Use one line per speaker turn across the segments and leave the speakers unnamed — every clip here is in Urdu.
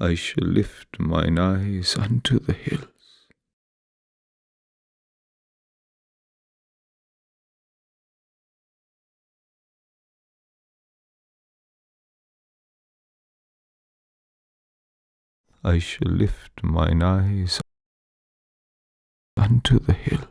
I shall lift mine eyes unto the hills. I shall lift mine eyes unto the hills.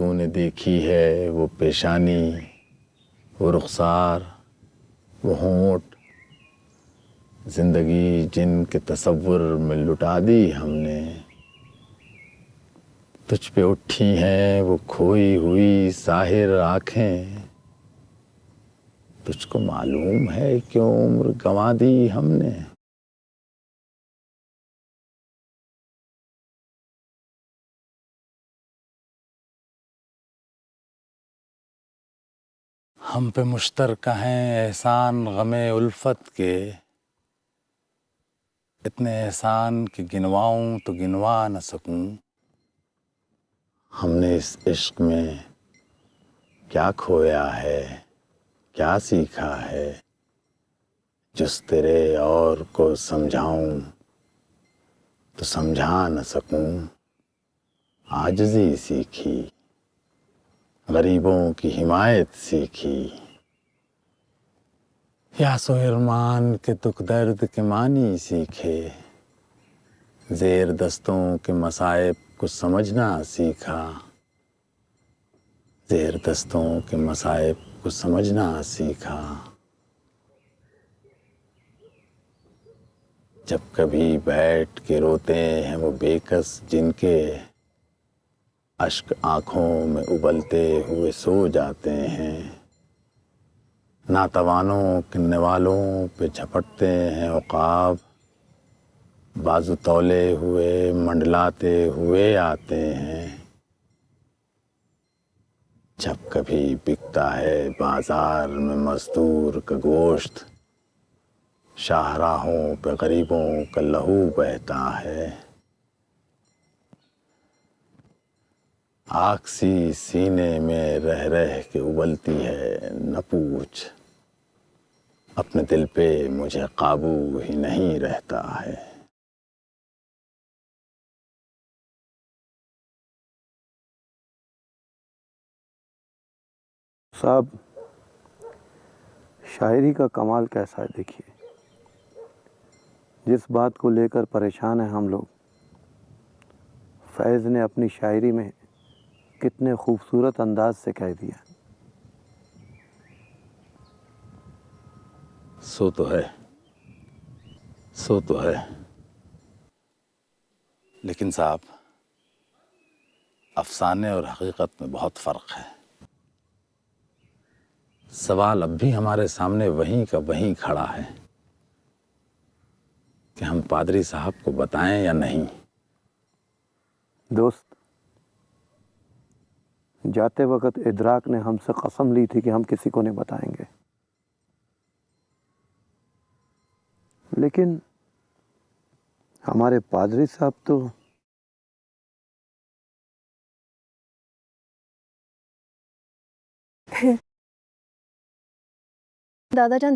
تو نے دیکھی ہے وہ پیشانی، وہ رخسار، وہ ہونٹ، زندگی جن کے تصور میں لٹا دی ہم نے، تجھ پہ اٹھی ہیں وہ کھوئی ہوئی ساحر آنکھیں، تجھ کو معلوم ہے کیوں عمر گنوا دی ہم نے۔ ہم پہ مشترکہ ہیں احسان غم الفت کے، اتنے احسان کہ گنواؤں تو گنوا نہ سکوں۔ ہم نے اس عشق میں کیا کھویا ہے، کیا سیکھا ہے، جس تیرے اور کو سمجھاؤں تو سمجھا نہ سکوں۔ عاجزی سیکھی، غریبوں کی حمایت سیکھی، یاس و ارمان کے دکھ درد کے معنی سیکھے، زیر دستوں کے مصائب کو سمجھنا سیکھا، زیر دستوں کے مصائب کو سمجھنا سیکھا۔ جب کبھی بیٹھ کے روتے ہیں وہ بے کس جن کے اشک آنکھوں میں ابلتے ہوئے سو جاتے ہیں، ناتوانوں کے نوالوں پہ جھپٹتے ہیں عقاب، بازو تولے ہوئے منڈلاتے ہوئے آتے ہیں۔ جب کبھی بکتا ہے بازار میں مزدور کا گوشت، شاہراہوں پہ غریبوں کا لہو بہتا ہے۔ آگ سی سینے میں رہ رہ کے ابلتی ہے نہ پوچھ، اپنے دل پہ مجھے قابو ہی نہیں رہتا ہے۔
صاحب شاعری کا کمال کیسا ہے دیکھیے، جس بات کو لے کر پریشان ہیں ہم لوگ، فیض نے اپنی شاعری میں کتنے خوبصورت انداز سے کہہ دیا۔
سو تو ہے، سو تو ہے، لیکن صاحب افسانے اور حقیقت میں بہت فرق ہے۔ سوال اب بھی ہمارے سامنے وہیں کا وہیں کھڑا ہے کہ ہم پادری صاحب کو بتائیں یا نہیں۔
دوست، جاتے وقت ادراک نے ہم سے قسم لی تھی کہ ہم کسی کو نہیں بتائیں گے، لیکن ہمارے پادری صاحب تو
دادا جان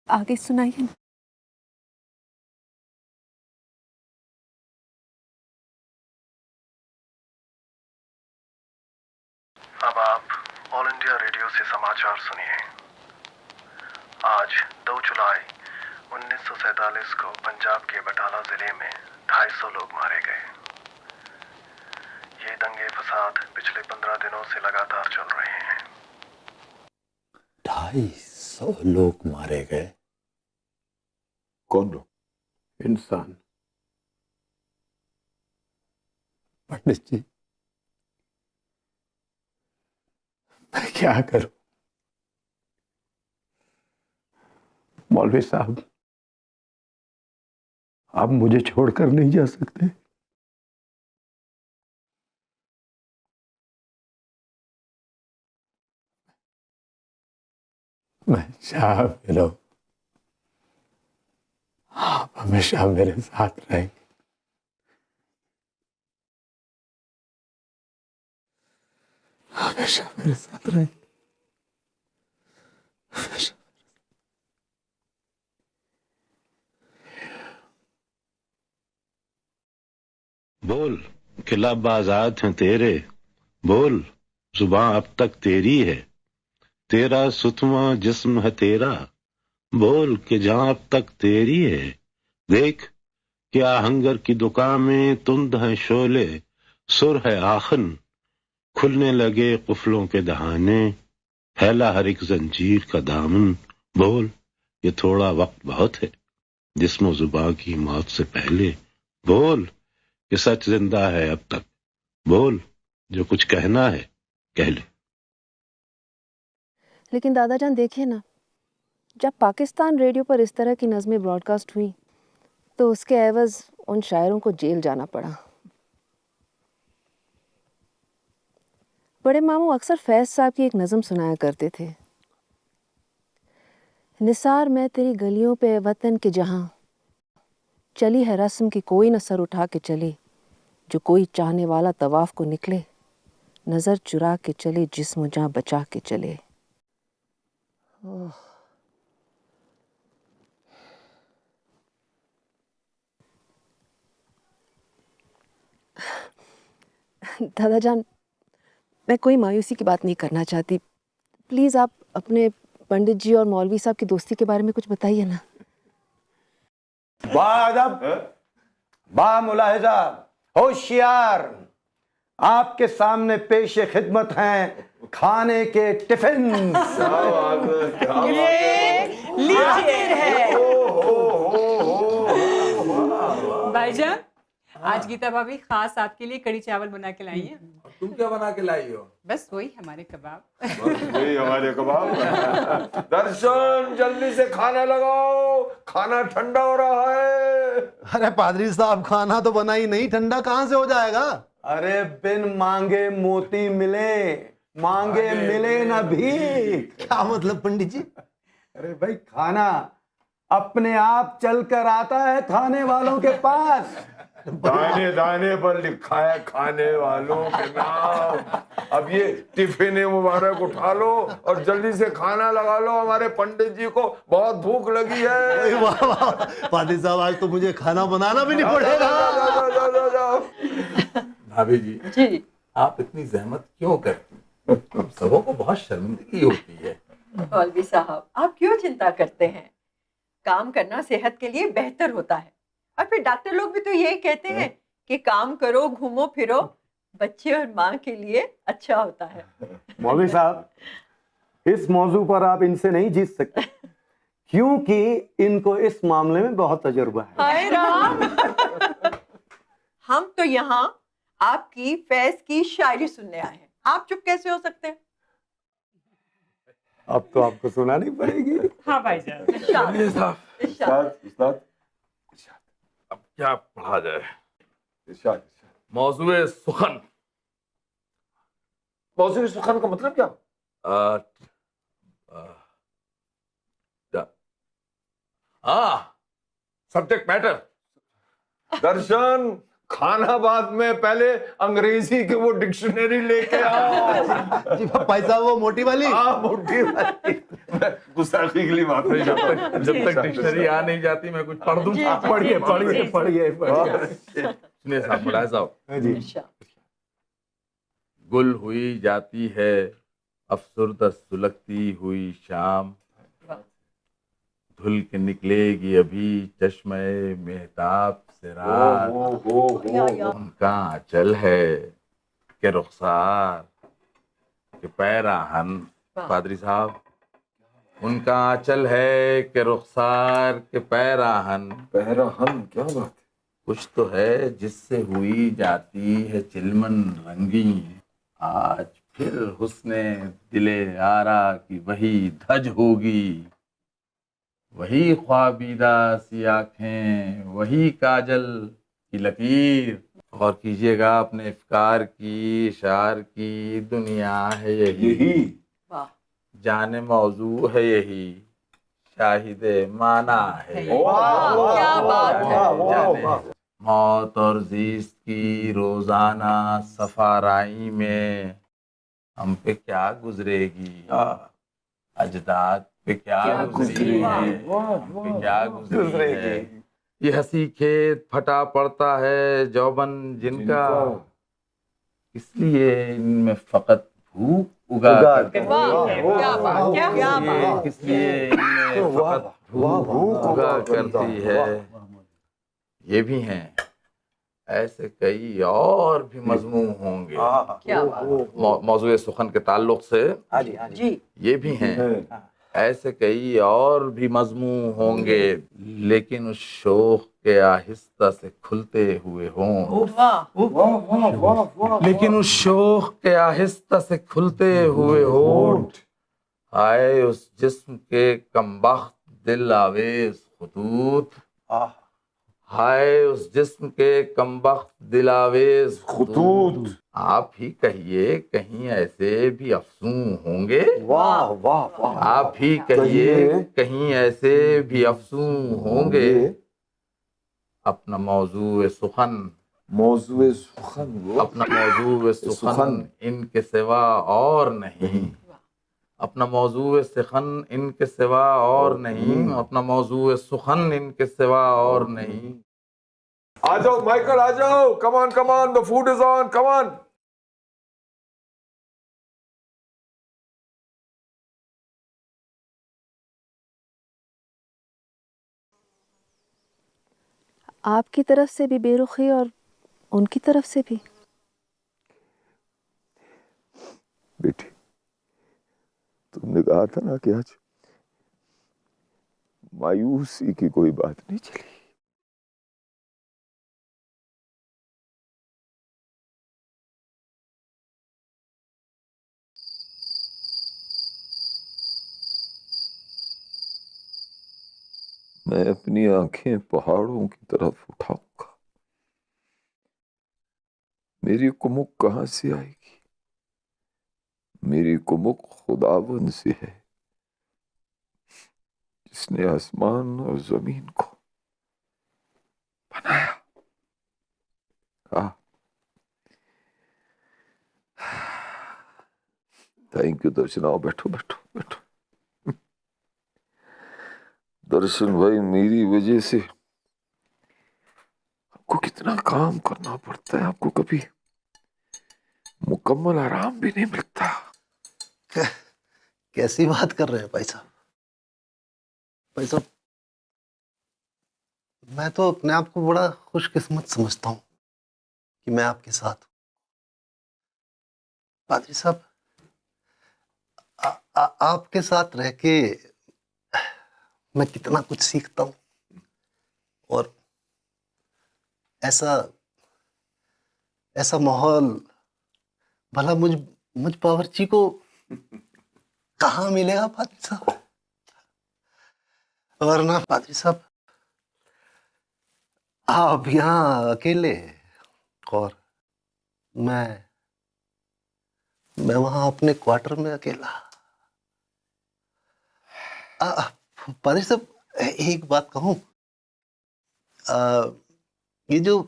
آگے سنائیے نا۔
اب آپ آل انڈیا ریڈیو سے سماچار سنیے۔ آج 2 جولائی 1947 کو پنجاب کے بٹالہ ضلع میں 250 لوگ مارے گئے۔ یہ دنگے فساد پچھلے 15 دنوں سے لگاتار چل رہے ہیں۔
250 لوگ مارے گئے۔
کون لوگ؟
انسان۔
پنڈت جی میں کیا کروں؟
مولوی صاحب آپ مجھے چھوڑ کر نہیں جا سکتے۔
میں شامل ہوں، آپ ہمیشہ میرے ساتھ رہیں گے۔ ہمیشہ میرے ساتھ رہیں گے، ہمیشہ۔
بول کہ لب آزاد ہیں تیرے، بول زباں اب تک تیری ہے، تیرا ستواں جسم ہے تیرا، بول کہ جاں اب تک تیری ہے۔ دیکھ کیا ہنگر کی دکان میں تند ہیں شعلے، سر ہے آخن کھلنے لگے قفلوں کے دہانے، پھیلا ہر ایک زنجیر کا دامن، بول یہ تھوڑا وقت بہت ہے جسم و زباں کی موت سے پہلے، بول کہ سچ زندہ ہے اب تک، بول جو کچھ کہنا ہے کہہ لے۔
لیکن دادا جان دیکھیے نا، جب پاکستان ریڈیو پر اس طرح کی نظمیں براڈ کاسٹ ہوئی تو اس کے عوض ان شاعروں کو جیل جانا پڑا۔ بڑے ماموں اکثر فیض صاحب کی ایک نظم سنایا کرتے تھے، نثار میں تیری گلیوں پہ وطن کے جہاں، چلی ہے رسم کی کوئی نہ سر اٹھا کے چلے، جو کوئی چاہنے والا طواف کو نکلے، نظر چرا کے چلے جسم و جاں بچا کے چلے۔ دادا جان، میں کوئی مایوسی کی بات نہیں کرنا چاہتی، پلیز آپ اپنے پنڈت جی اور مولوی صاحب کی دوستی کے بارے میں کچھ بتائیے نا۔
با ادب، با ملاحظہ، ہوشیار، آپ کے سامنے پیش خدمت ہیں کھانے کے ٹفن۔
بھائی جان، آج گیتا بھابھی خاص آپ کے لیے کڑی چاول بنا کے لائی ہیں۔
تم کیا بنا کے لائی ہو؟
بس وہی ہمارے کباب۔
وہی ہمارے کباب۔ درشن جلدی سے کھانا لگاؤ، کھانا ٹھنڈا ہو رہا ہے۔
ارے پادری صاحب، کھانا تو بنا ہی نہیں، ٹھنڈا کہاں سے ہو جائے گا؟
ارے بن مانگے موتی ملے، مانگے ملے نہ بھی۔
کیا مطلب پنڈت جی؟
ارے بھائی، کھانا اپنے آپ چل کر آتا ہے کھانے والوں کے پاس۔
دانے دانے پر لکھا ہے کھانے والوں کے نام۔ اب یہ ٹفن مبارک اٹھا لو اور جلدی سے کھانا لگا لو، ہمارے پنڈت جی کو بہت بھوک لگی ہے۔
واہ واہ، پادری صاحب آج تو مجھے کھانا بنانا بھی نہیں پڑے گا۔
بھابھی جی، آپ اتنی زحمت کیوں کرتی؟ ہم سبوں کو بہت شرمندگی ہوتی ہے۔
مولوی صاحب، آپ کیوں چنتا کرتے ہیں؟ کام کرنا صحت کے لیے بہتر ہوتا ہے، اور پھر ڈاکٹر لوگ بھی تو یہی کہتے ہیں کہ کام کرو، گھومو پھرو، بچے اور ماں کے لیے اچھا ہوتا ہے۔
مولوی صاحب، اس موضوع پر آپ ان سے نہیں جیت سکتے، کیونکہ ان کو اس معاملے میں بہت تجربہ ہے۔
ہائے رام، ہم تو یہاں آپ کی فیض کی شاعری سننے آئے ہیں، آپ چپ کیسے ہو سکتے ہیں؟
اب تو آپ کو سنانی پڑے گی۔
ہاں بھائی جان۔
استاد، اب کیا پڑھا جائے؟ موضوع سخن۔ موضوع سخن کا مطلب کیا؟ Subject matter. درشن، کھانا بعد میں پہلے انگریزی کی وہ ڈکشنری لے کے آؤ۔
جی بھائی صاحب، وہ موٹی والی؟
ہاں، موٹی والی۔ گستاخی کے لیے بات نہیں، جب تک ڈکشنری آ نہیں جاتی میں کچھ پڑھ دوں۔
پڑھیے پڑھیے پڑھیے۔
سنیے صاحب، بڑا صاحب،
جی،
گل ہوئی جاتی ہے افسردہ سلگتی ہوئی شام، دھل کے نکلے گی ابھی چشمہ مہتاب سے رات، ان کا آنچل ہے کہ رخسار کہ پیراہن۔ پادری صاحب، ان کا آنچل ہے کہ رخسار کے پیراہن۔
پیراہن کیا بات ہے؟
کچھ تو ہے جس سے ہوئی جاتی ہے چلمن رنگی، آج پھر حسن دل آرا کی وہی دھج ہوگی، وہی خوابیدہ سی آنکھیں، وہی کاجل کی لکیر۔ غور کیجئے گا اپنے افکار کی، اشعار کی دنیا ہے یہی، جان موضوع ہے یہی، شاہد معنی ہے یہی۔
کیا بات ہے!
موت اور زیست کی روزانہ سفارائی میں ہم پہ کیا گزرے گی، اجداد پہ کیا گزری ہے، ہم پہ کیا گزری ہے۔ یہ ہنسی کھیت پھٹا پڑتا ہے جوبن جن کا، اس لیے ان میں فقط بھوک اگا کرتی ہے، اس لیے ان میں فقط بھوک اگا کرتی ہے۔ یہ بھی ہیں ایسے کئی اور بھی مضمون ہوں گے
کیا بات
موضوع سخن کے تعلق سے
جی
یہ بھی ہیں ایسے کئی اور بھی مضمون ہوں گے لیکن اس شوق کے آہستہ سے کھلتے ہوئے ہوں لیکن اس شوق کے آہستہ سے کھلتے ہوئے ہونٹ آئے اس جسم کے کمبخت دل آویز خطوط ہائے اس جسم کے کمبخت دل آویز خطوط آپ ہی کہیے کہیں ایسے بھی افسون ہوں گے
واہ واہ واہ
آپ ہی کہیے کہیں ایسے بھی افسون ہوں گے اپنا موضوع سخن اپنا موضوع سخن ان کے سوا اور نہیں اپنا موضوع سخن ان کے سوا اور نہیں اپنا موضوع سخن ان کے سوا اور نہیں
آ جاؤ مائیکل آ جاؤ کم آن the food is on come on
آپ کی طرف سے بھی بے رخی اور ان کی طرف سے بھی.
بیٹی تم نے کہا تھا نا کہ آج مایوسی کی کوئی بات نہیں چلی. میں اپنی آنکھیں پہاڑوں کی طرف اٹھاؤں گا. میری کمک کہاں سے آئے گی؟ میری کمک خداوند سے ہے جس نے آسمان اور زمین کو بنایا. تھینک یو درشن. آؤ بیٹھو بیٹھو بیٹھو. درشن بھائی میری وجہ سے آپ کو کتنا کام کرنا پڑتا ہے. آپ کو کبھی مکمل آرام بھی نہیں ملتا.
کیسی بات کر رہے ہیں بھائی صاحب؟ بھائی صاحب میں تو اپنے آپ کو بڑا خوش قسمت سمجھتا ہوں کہ میں آپ کے ساتھ ہوں. پادری صاحب آپ کے ساتھ رہ کے میں کتنا کچھ سیکھتا ہوں اور ایسا ماحول بھلا مجھ باورچی کو کہاں ملے گا پادری صاحب؟ ورنہ پادری صاحب آپ یہاں اکیلے اور میں وہاں اپنے کوارٹر میں اکیلا. پادری صاحب ایک بات کہوں، یہ جو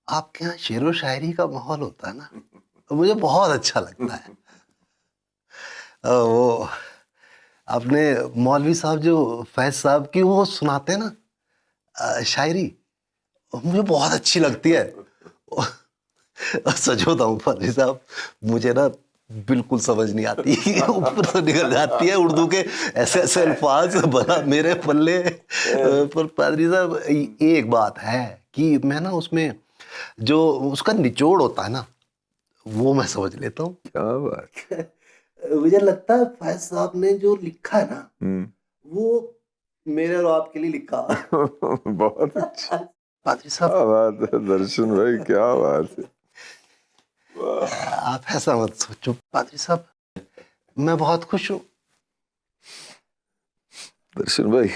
آپ کے یہاں شعر و شاعری کا ماحول ہوتا ہے نا مجھے بہت اچھا لگتا ہے. وہ آپ نے مولوی صاحب جو فیض صاحب کی وہ سناتے ہیں نا شاعری، مجھے بہت اچھی لگتی ہے. سچ ہوتا ہوں پادری صاحب مجھے نا بالکل سمجھ نہیں آتی، اوپر سے نکل جاتی ہے اردو کے ایسے الفاظ بنا میرے پلے. پر پادری صاحب ایک بات ہے کہ میں نا اس میں جو اس کا نچوڑ ہوتا ہے نا وہ میں سمجھ لیتا ہوں.
کیا بات.
مجھے لگتا ہے فیض صاحب نے جو لکھا ہے نا وہ میرے اور آپ کے لیے لکھا.
بہت اچھا.
پادری صاحب
کیا بات ہے درشن بھائی، کیا بات ہے.
آپ ایسا مت سوچو پادری صاحب، میں بہت خوش ہوں.
درشن بھائی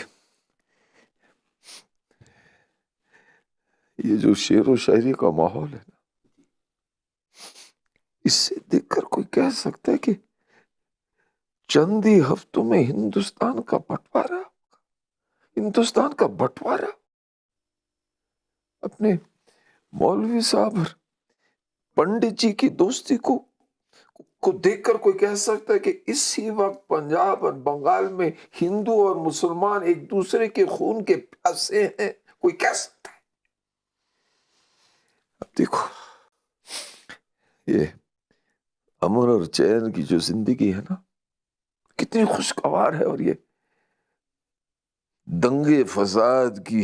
یہ جو شعر و شاعری کا ماحول ہے نا اس سے دیکھ کر کوئی کہہ سکتا ہے کہ چند ہی ہفتوں میں ہندوستان کا بٹوارا اپنے مولوی صاحب اور پنڈت جی کی دوستی کو دیکھ کر کوئی کہہ سکتا ہے کہ اسی وقت پنجاب اور بنگال میں ہندو اور مسلمان ایک دوسرے کے خون کے پیاسے ہیں. کوئی کہہ سکتا ہے. اب دیکھو یہ امن اور چین کی جو زندگی ہے نا کتنی خوشگوار ہے، اور یہ دنگے فساد کی